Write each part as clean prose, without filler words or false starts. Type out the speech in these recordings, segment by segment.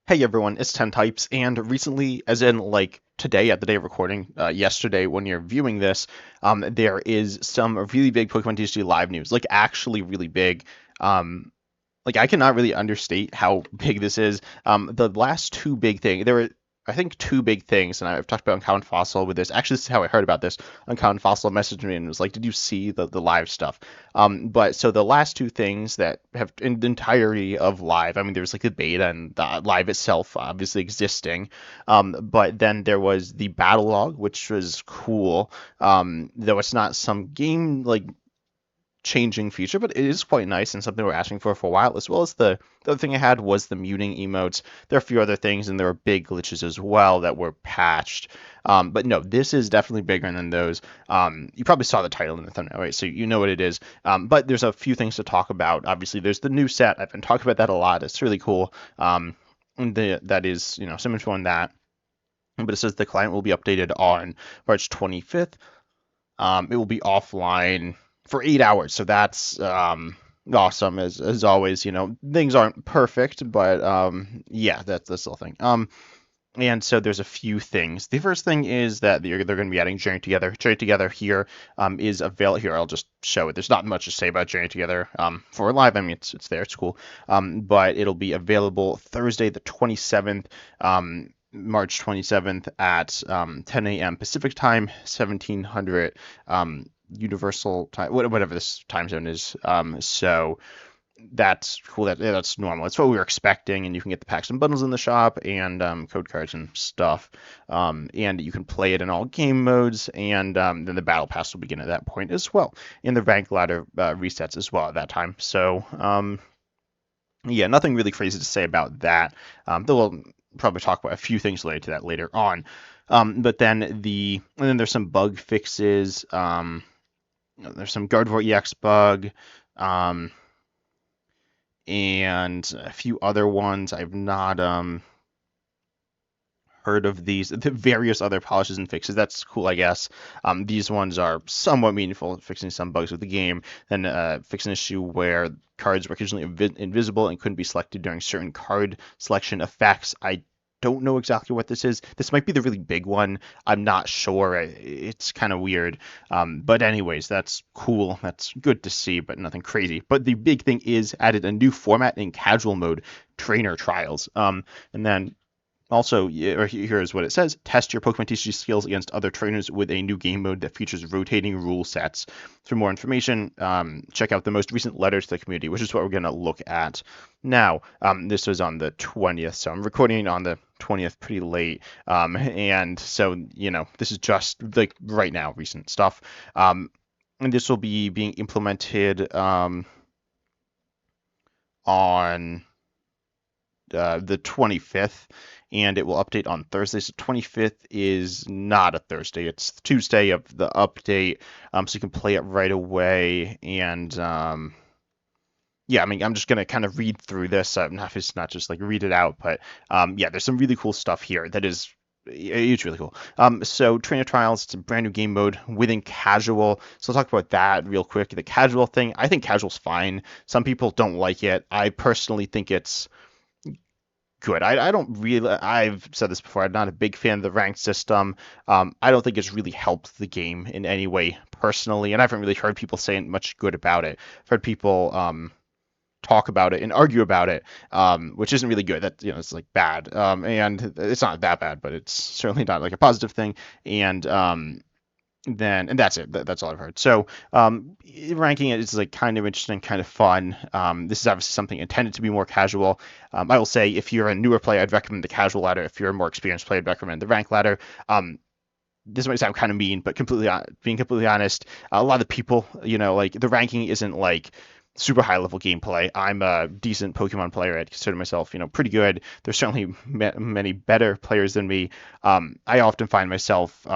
Hey everyone, it's 10 Types, and recently, as in like today at the day of recording, yesterday when you're viewing this, there is some really big Pokemon TCG live news, like actually really big. Um, like I cannot really understate how big this is. The last two big things, there were, I think, two big things, and I've talked about Uncommon Fossil with this. Actually, this is how I heard about this. Uncommon Fossil messaged me and was like, "Did you see the live stuff?" But so the last two things that have in the entirety of live, I mean, there's like the beta and the live itself obviously existing, but then there was the battle log, which was cool. Though it's not some game like changing feature, but it is quite nice and something we're asking for a while. As well as the other thing I had was the muting emotes. There are a few other things, and there were big glitches as well that were patched. But no, this is definitely bigger than those. You probably saw the title in the thumbnail, right? So you know what it is. But there's a few things to talk about. Obviously, there's the new set. I've been talking about that a lot. It's really cool. That is, so much fun that. But it says the client will be updated on March 25th. It will be offline for 8 hours, so that's awesome as always. Things aren't perfect, but yeah, that's the still thing. And so there's a few things. The first thing is that they're going to be adding Journey Together. Journey Together here is available. Here, I'll just show it. There's not much to say about Journey Together for live. I mean, it's there. It's cool. But it'll be available Thursday the 27th. March 27th at 10 a.m. Pacific time, 1700 Universal time, whatever this time zone is. So that's cool. That's normal. It's what we were expecting, and you can get the packs and bundles in the shop and code cards and stuff. And you can play it in all game modes, and then the battle pass will begin at that point as well. And the rank ladder resets as well at that time. So yeah, nothing really crazy to say about that. Though we'll probably talk about a few things related to that later on. But then there's some bug fixes. There's some Gardevoir EX bug. Um, and a few other ones. I've not heard of these. The various other polishes and fixes. That's cool, I guess. These ones are somewhat meaningful, fixing some bugs with the game. Then fix an issue where cards were occasionally invisible and couldn't be selected during certain card selection effects. I don't know exactly what this is. This might be the really big one. I'm not sure. It's kind of weird. But anyways, that's cool. That's good to see, but nothing crazy. But the big thing is added a new format in casual mode, trainer trials. And then also, here's what it says. Test your Pokemon TCG skills against other trainers with a new game mode that features rotating rule sets. For more information, check out the most recent letter to the community, which is what we're going to look at now. This was on the 20th, so I'm recording on the 20th pretty late. And so, this is just like right now, recent stuff. And this will be being implemented on the 25th, and it will update on Thursday. So 25th is not a Thursday; it's Tuesday of the update. So you can play it right away. And yeah, I mean, I'm just gonna kind of read through this. It's not just like read it out, but yeah, there's some really cool stuff here that is. It's really cool. So Trainer Trials, it's a brand new game mode within casual. So I'll talk about that real quick. The casual thing, I think casual's fine. Some people don't like it. I personally think it's good. I don't really. I've said this before. I'm not a big fan of the ranked system. I don't think it's really helped the game in any way personally, and I haven't really heard people saying much good about it. I've heard people talk about it and argue about it, which isn't really good. That it's like bad, and it's not that bad, but it's certainly not like a positive thing. And that's it. That's all I've heard. So ranking it is like kind of interesting, kind of fun. This is obviously something intended to be more casual. I will say if you're a newer player, I'd recommend the casual ladder. If you're a more experienced player, I'd recommend the rank ladder. This might sound kind of mean, but being completely honest, a lot of the people, like the ranking isn't like super high level gameplay. I'm a decent Pokemon player. I'd consider myself, pretty good. There's certainly many better players than me. I often find myself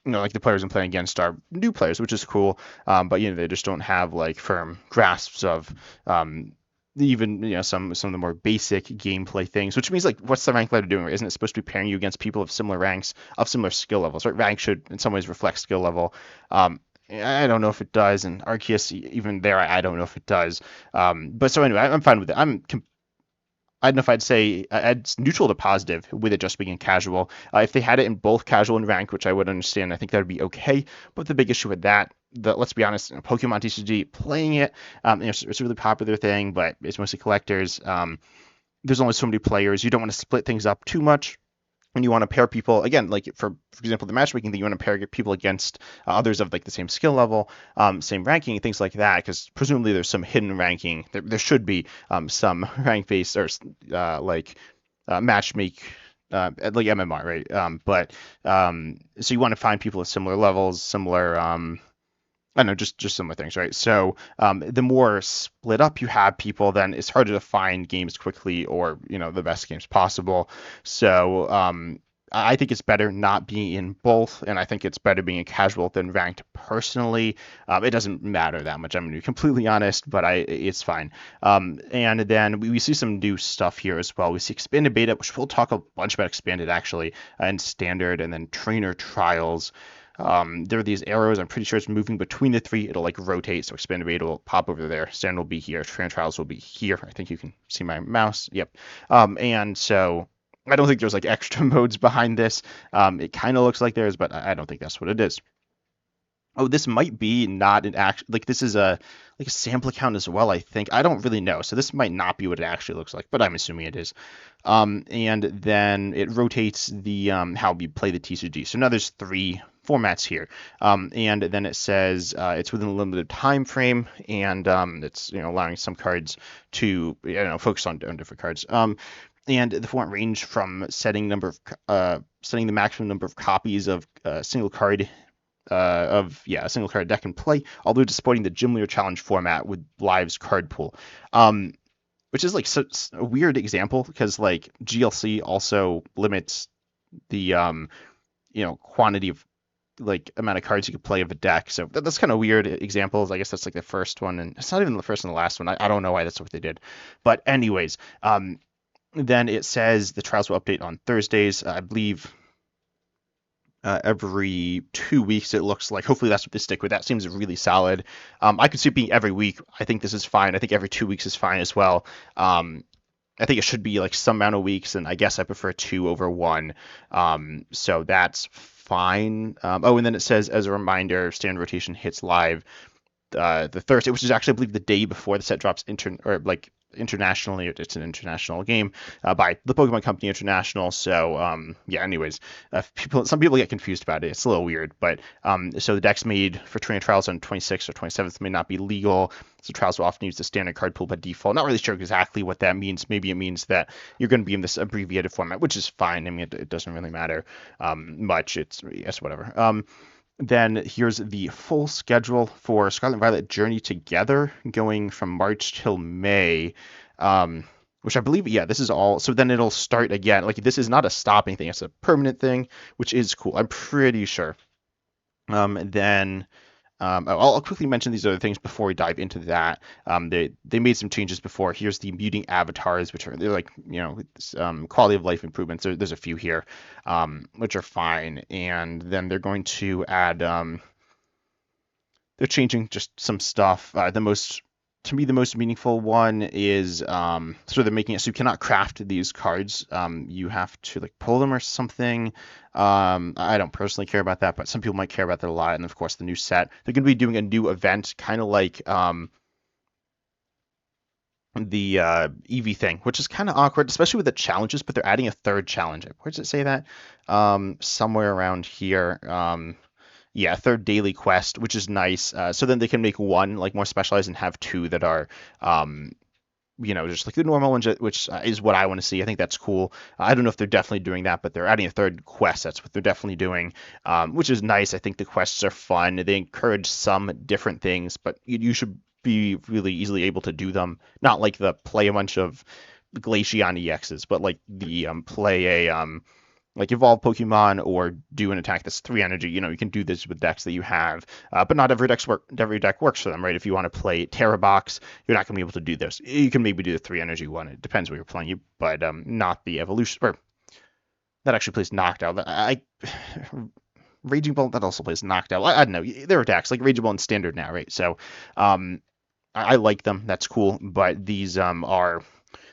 like the players I'm playing against are new players, which is cool. But they just don't have like firm grasps of even some of the more basic gameplay things. Which means like, what's the rank ladder doing? Isn't it supposed to be pairing you against people of similar ranks, of similar skill levels? Right? Rank should in some ways reflect skill level. I don't know if it does, and Arceus even there, I don't know if it does. But so anyway, I'm fine with it. I don't know if I'd say I'd neutral to positive with it just being in casual. If they had it in both casual and rank, which I would understand, I think that would be okay. But the big issue with that, let's be honest, Pokemon TCG playing it, it's a really popular thing, but it's mostly collectors. There's only so many players. You don't want to split things up too much. And you want to pair people again, like for example, the matchmaking thing. You want to pair people against others of like the same skill level, same ranking, things like that. Because presumably there's some hidden ranking. There should be some rank based or like matchmake. Like MMR, right? But so you want to find people at similar levels, similar I don't know, just similar things, right? So the more split up you have people, then it's harder to find games quickly or the best games possible. So I think it's better not being in both, and I think it's better being in casual than ranked. Personally, it doesn't matter that much. I'm gonna be completely honest, but it's fine. And then we see some new stuff here as well. We see expanded beta, which we'll talk a bunch about expanded actually, and standard, and then trainer trials. There are these arrows. I'm pretty sure it's moving between the three. It'll like rotate. So expanded beta will pop over there. Standard will be here. Train trials will be here. I think you can see my mouse. Yep. And so I don't think there's like extra modes behind this. It kind of looks like there is, but I don't think that's what it is. Oh, this might be not an act like this is a sample account as well, I think. I don't really know. So this might not be what it actually looks like, but I'm assuming it is. And then it rotates the how we play the TCG. So now there's three formats here. And then it says it's within a limited time frame, and it's allowing some cards to focus on different cards. And the format range from setting the maximum number of copies of a single card a single card deck and play, although to supporting the gym leader challenge format with Live's card pool. Which is like a weird example because like GLC also limits the quantity of like amount of cards you could play of a deck. So that's kind of weird examples. I guess that's like the first one, and it's not even the first and the last one. I don't know why that's what they did. But anyways, then it says the trials will update on Thursdays. I believe every 2 weeks, it looks like. Hopefully that's what they stick with. That seems really solid. I could see it being every week. I think this is fine. I think every 2 weeks is fine as well. I think it should be like some amount of weeks, and I guess I prefer 2 over 1. So that's fine. And then it says, as a reminder, standard rotation hits live the Thursday, which is actually, I believe, the day before the set drops internationally. It's an international game by the Pokemon Company International. So anyways, some people get confused about it. It's a little weird, but so the decks made for trainer trials on 26th or 27th may not be legal. So trials will often use the standard card pool by default. Not really sure exactly what that means. Maybe it means that you're going to be in this abbreviated format, which is fine. I mean, it doesn't really matter much. It's whatever. Then here's the full schedule for Scarlet and Violet Journey Together going from March till May, which I believe, this is all. So then it'll start again. Like this is not a stopping thing. It's a permanent thing, which is cool. I'm pretty sure. Then I'll quickly mention these other things before we dive into that. They made some changes before. Here's the muting avatars, which they're like quality of life improvements. There's a few here, which are fine. And then they're going to add. They're changing just some stuff. To me, the most meaningful one is so they're making it so you cannot craft these cards. You have to like pull them or something. I don't personally care about that, but some people might care about that a lot. And of course, the new set. They're going to be doing a new event, kind of like the EV thing, which is kind of awkward, especially with the challenges. But they're adding a third challenge. Where does it say that? Somewhere around here. Third daily quest, which is nice. So then they can make one like more specialized and have two that are, just like the normal ones, which is what I want to see. I think that's cool. I don't know if they're definitely doing that, but they're adding a third quest. That's what they're definitely doing, which is nice. I think the quests are fun. They encourage some different things, but you should be really easily able to do them. Not like the play a bunch of Glaceon EXs, but like the play a like evolve Pokemon or do an attack that's 3 energy. You can do this with decks that you have, but not every deck works for them, right? If you want to play Terra Box, you're not going to be able to do this. You can maybe do the 3 energy one. It depends what you're playing, but not the evolution. Or that actually plays knocked out. Raging Ball that also plays knocked out. I don't know. There are decks like Raging Ball and Standard now, right? So I like them. That's cool, but these are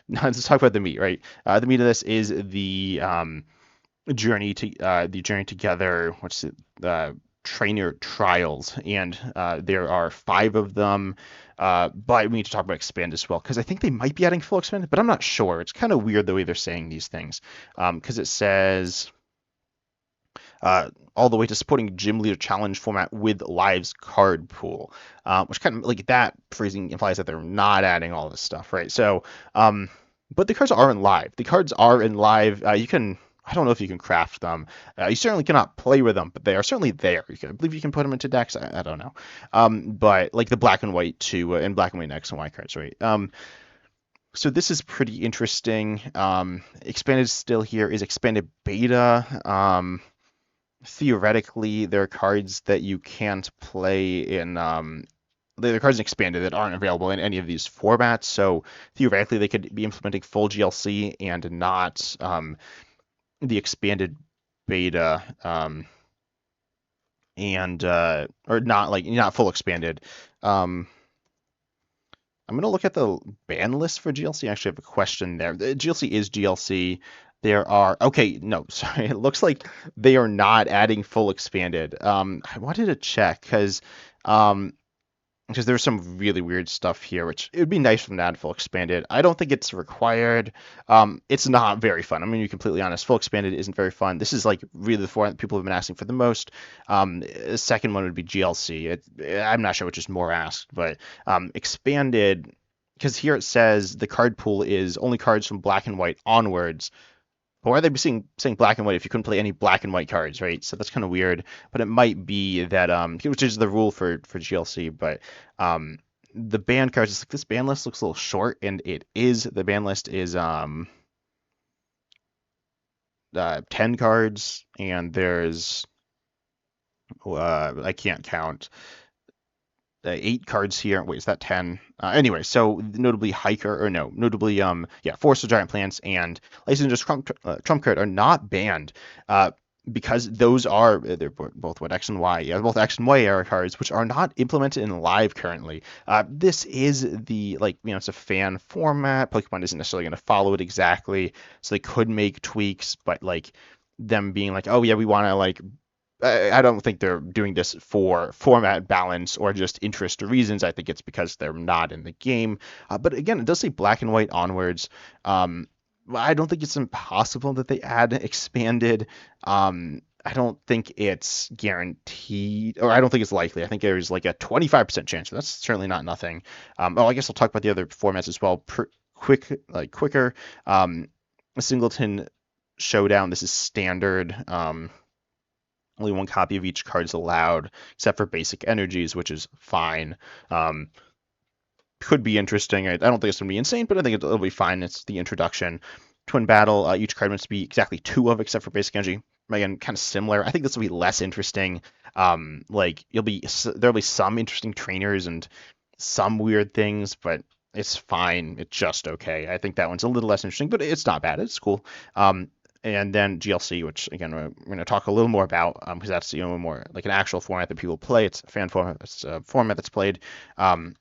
let's talk about the meat, right? The meat of this is the journey together. What's it? Trainer trials, and there are 5 of them. But we need to talk about expand as well because I think they might be adding full expanded, but I'm not sure. It's kind of weird the way they're saying these things, because it says all the way to supporting gym leader challenge format with lives card pool, which kind of like that phrasing implies that they're not adding all this stuff, right? So, but the cards are in live. The cards are in live. You can. I don't know if you can craft them. You certainly cannot play with them, but they are certainly there. I believe you can put them into decks. I don't know. But like the black and white too, and black and white X and Y cards, right? So this is pretty interesting. Expanded still here is expanded beta. Theoretically, there are cards that you can't play in there are cards in expanded that aren't available in any of these formats. So theoretically, they could be implementing full GLC and not the expanded beta, and or not like not full expanded. I'm gonna look at the ban list for GLC. I actually have a question there. The GLC is GLC. There are okay, no, sorry. It looks like they are not adding full expanded. I wanted to check because there's some really weird stuff here, which it would be nice for them to add full expanded. I don't think it's required. It's not very fun. I'm gonna be completely honest. Full expanded isn't very fun. This is like really the format that people have been asking for the most. The second one would be GLC. I'm not sure which is more asked, but expanded, because here it says the card pool is only cards from black and white onwards. But why are they saying black and white if you couldn't play any black and white cards, right? So that's kind of weird. But it might be that which is the rule for GLC. But the ban cards, it's like this ban list looks a little short, and it is. The ban list is 10 cards, and there's I can't count. 8 cards here. Wait, is that 10? Anyway, so notably Hiker, or no, notably, yeah, Forest of Giant Plants and Licensed Trump Card are not banned, because those are, they're both what, X and Y, yeah, both X and Y era cards, which are not implemented in live currently. This is the, like, it's a fan format. Pokemon isn't necessarily going to follow it exactly, so they could make tweaks, but, like, them being like, oh, yeah, we want to, like, I don't think they're doing this for format balance or just interest reasons. I think it's because they're not in the game. But again, it does say black and white onwards. I don't think it's impossible that they add expanded. I don't think it's guaranteed, or I don't think it's likely. I think there's like a 25% chance. That's certainly not nothing. I guess I'll talk about the other formats as well. Quicker. A Singleton Showdown. This is standard. Only 1 copy of each card is allowed, except for basic energies, which is fine. Could be interesting. I don't think it's going to be insane, but I think it'll be fine. It's the introduction. Twin Battle, each card must be exactly 2 of, except for basic energy. Again, kind of similar. I think this will be less interesting. Like there'll be some interesting trainers and some weird things, but it's fine. It's just okay. I think that one's a little less interesting, but it's not bad. It's cool. And then GLC, which again we're going to talk a little more about, because that's more like an actual format that people play. It's a fan format. It's a format that's played. Some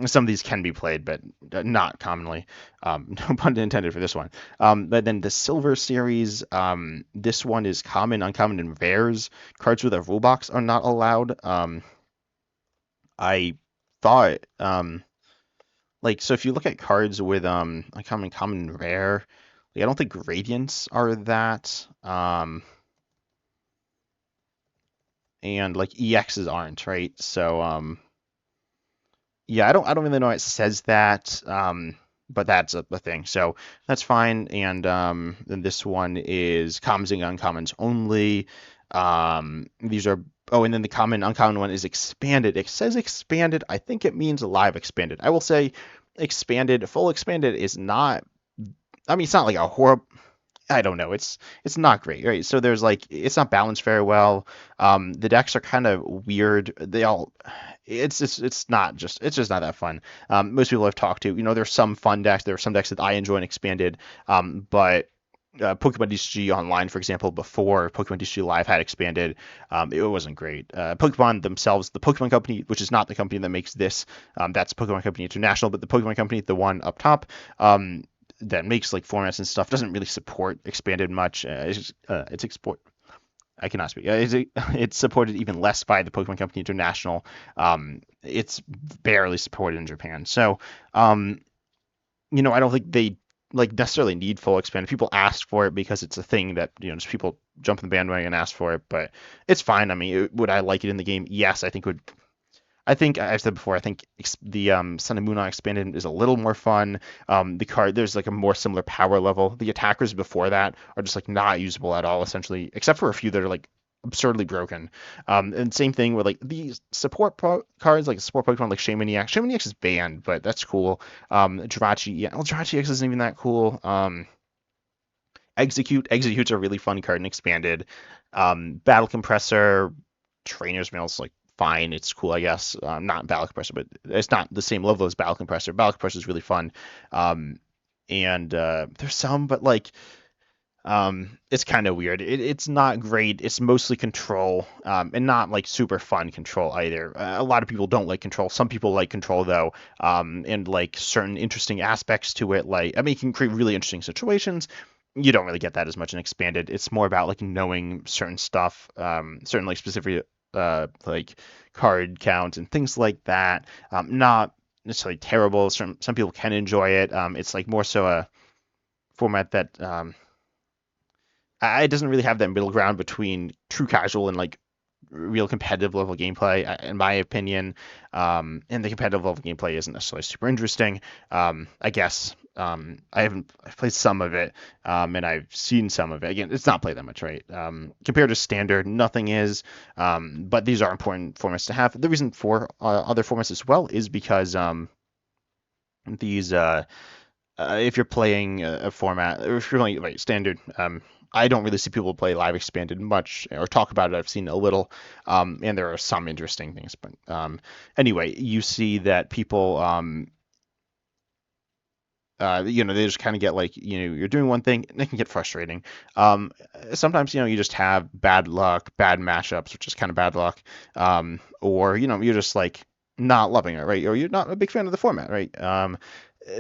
of these can be played, but not commonly. No pun intended for this one. But then the Silver Series, this one is common, uncommon, and rares. Cards with a rule box are not allowed. I thought, so if you look at cards with uncommon, common, and rare. I don't think gradients are that, and like EXs aren't, right? So yeah, I don't really know why it says that, but that's a thing. So that's fine. And then this one is commons and uncommons only. These are and then the common uncommon one is expanded. It says expanded. I think it means live expanded. I will say expanded, full expanded is not. I mean, it's not like a horrible. I don't know. It's not great, right? So there's like it's not balanced very well. The decks are kind of weird. It's just not that fun. Most people I've talked to, there's some fun decks. There are some decks that I enjoy and expanded. But Pokemon DCG Online, for example, before Pokemon DCG Live had expanded, it wasn't great. Pokemon themselves, the Pokemon Company, which is not the company that makes this, that's Pokemon Company International, but the Pokemon Company, the one up top. that makes like formats and stuff doesn't really support expanded much. It's export. I cannot speak. It's supported even less by the Pokemon Company International. It's barely supported in Japan. So, um, I don't think they like necessarily need full expanded. People ask for it because it's a thing that just people jump in the bandwagon and ask for it, but it's fine. I mean, would I like it in the game? Yes, I think would. I think I've said before. I think the Sun and Moon expanded is a little more fun. The card there's like a more similar power level. The attackers before that are just like not usable at all, essentially, except for a few that are like absurdly broken. And same thing with like these cards, like support Pokemon like Shaman EX. Shaman EX is banned, but that's cool. Jirachi, yeah, well, Jirachi X isn't even that cool. Execute's a really fun card and expanded. Battle Compressor, Trainer's Mail's like fine. It's cool, I guess. Not Battle Compressor, but it's not the same level as Battle Compressor. Battle Compressor is really fun. Um, and there's some, but like it's kind of weird. It's not great. It's mostly control, and not like super fun control either. A lot of people don't like control. Some people like control though, and like certain interesting aspects to it. Like, I mean, it can create really interesting situations. You don't really get that as much in expanded. It's more about like knowing certain stuff, certain like specific like card counts and things like that. Not necessarily terrible. Some people can enjoy it. It's like more so a format that it doesn't really have that middle ground between true casual and like real competitive level gameplay, in my opinion. And the competitive level gameplay isn't necessarily super interesting. I guess I've played some of it, and I've seen some of it. Again, it's not played that much, right? Compared to standard, nothing is. But these are important formats to have. The reason for other formats as well is because these if you're playing a format, or if you're playing like standard, I don't really see people play live expanded much or talk about it. I've seen a little, and there are some interesting things. But anyway, you see that people, they just kind of get like, you're doing one thing, and it can get frustrating. Um, Sometimes, you just have bad luck, bad mashups, which is kind of bad luck, or you're just like not loving it, right? Or you're not a big fan of the format, right?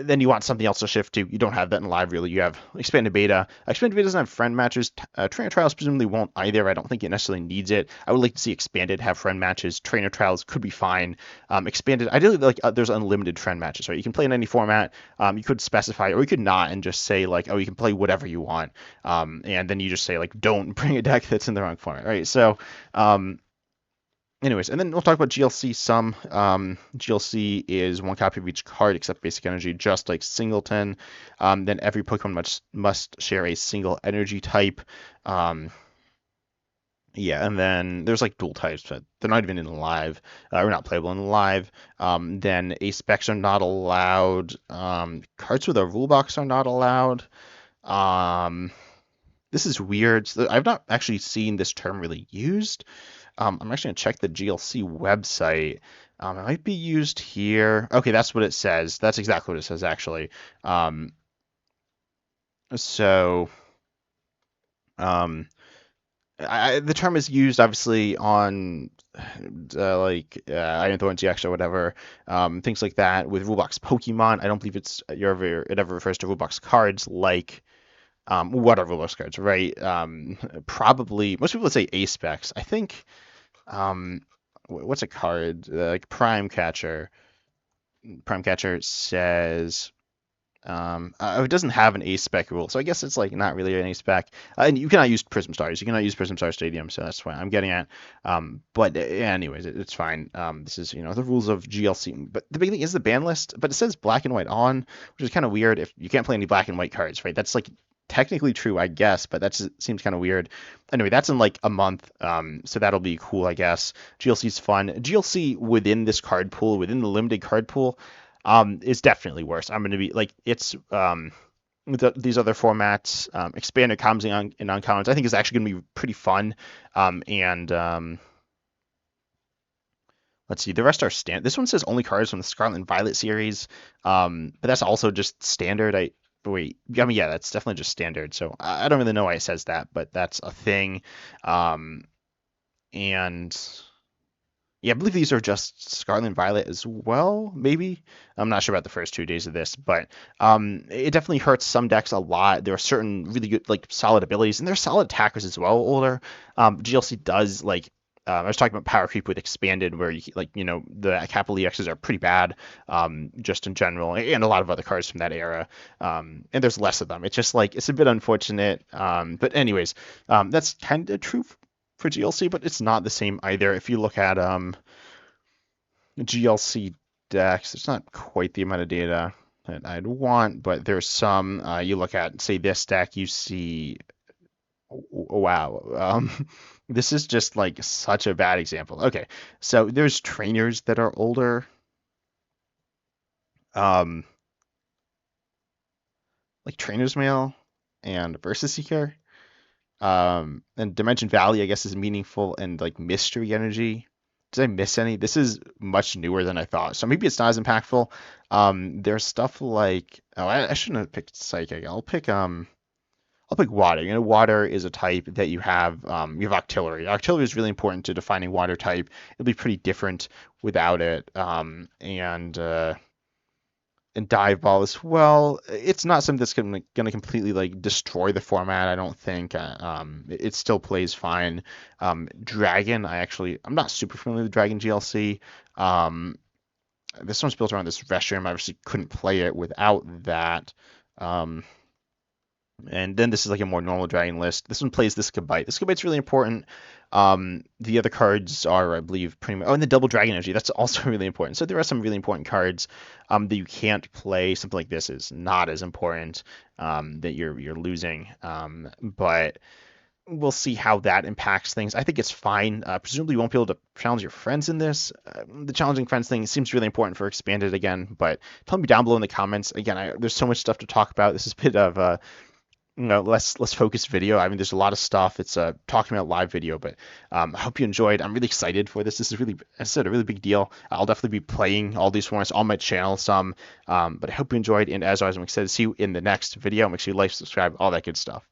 Then you want something else to shift to. You don't have that in live, really. You have expanded beta. Expanded beta doesn't have friend matches. Trainer trials presumably won't either. I don't think it necessarily needs it. I would like to see expanded have friend matches. Trainer trials could be fine. Expanded, ideally, like there's unlimited friend matches, right? You can play in any format. You could specify, or you could not, and just say like, oh, you can play whatever you want. And then you just say like, don't bring a deck that's in the wrong format, right? So, anyways, and then we'll talk about GLC some. GLC is one copy of each card except basic energy, just like Singleton. Then every Pokemon must share a single energy type. Um, yeah, and then there's like dual types, but they're not even in live, or not playable in live. Then Specs are not allowed. Cards with a rule box are not allowed. Um, this is weird. So I've not actually seen this term really used. I'm actually gonna check the GLC website. It might be used here. Okay, that's what it says. That's exactly what it says actually. So um, the term is used obviously on Iron Thorn GX or whatever, things like that with Rulebox Pokemon. I don't believe it ever refers to Rulebox cards like what are Rulebox cards, right? Probably most people would say A specs. I think what's a card like Prime Catcher? Prime Catcher says it doesn't have an ace spec rule, so I guess it's like not really an ace spec. And you cannot use Prism Stars. You cannot use Prism Star Stadium, so that's what I'm getting at. But anyways, it's fine. This is the rules of GLC. But the big thing is the ban list. But it says black and white on, which is kind of weird. If you can't play any black and white cards, right? That's like technically true, I guess, but that seems kind of weird. Anyway, that's in like a month, so that'll be cool, I guess. GLC's fun. GLC within this card pool, within the limited card pool, is definitely worse. I'm going to be like these other formats, expanded commons and uncommons. I think is actually going to be pretty fun. And let's see, the rest are standard. This one says only cards from the Scarlet and Violet series, but that's also just standard. Wait, I mean, yeah, that's definitely just standard. So I don't really know why it says that, but that's a thing. And Yeah, I believe these are just Scarlet and Violet as well, maybe. I'm not sure about the first 2 days of this, but it definitely hurts some decks a lot. There are certain really good, like solid abilities, and there's solid attackers as well. Older GLC does like. I was talking about power creep with expanded, where you like the capital EXs are pretty bad, just in general, and a lot of other cards from that era. And there's less of them. It's just like it's a bit unfortunate. But anyways, that's kind of true for GLC, but it's not the same either. If you look at GLC decks, it's not quite the amount of data that I'd want, but there's some. You look at, say, this deck, you see, wow, this is just like such a bad example. Okay, so there's trainers that are older, um, like Trainer's Mail and Versus Seeker. And Dimension Valley, I guess, is meaningful, and like Mystery Energy. Did I miss any? This is much newer than I thought, so maybe it's not as impactful. There's stuff like, oh, I shouldn't have picked Psychic. I'll pick Water. Water is a type that you have Artillery. Artillery is really important to defining Water type. It'll be pretty different without it. And dive ball as well. It's not something that's gonna completely like destroy the format. I don't think. It still plays fine. Dragon, I'm not super familiar with Dragon GLC. This one's built around this restroom. I obviously couldn't play it without that. Um, and then this is like a more normal dragon list. This one plays this Kabite. This Kabite's really important. The other cards are, I believe, pretty much. Oh, and the double dragon energy. That's also really important. So there are some really important cards that you can't play. Something like this is not as important, that you're losing. But we'll see how that impacts things. I think it's fine. Presumably, you won't be able to challenge your friends in this. The challenging friends thing seems really important for expanded again. But tell me down below in the comments. Again, there's so much stuff to talk about. This is a bit of a less focused video. I mean, there's a lot of stuff. It's a talking about live video, but I hope you enjoyed. I'm really excited for this. This is really, as I said, a really big deal. I'll definitely be playing all these formats on my channel some, but I hope you enjoyed. And as always, I'm excited to see you in the next video. Make sure you like, subscribe, all that good stuff.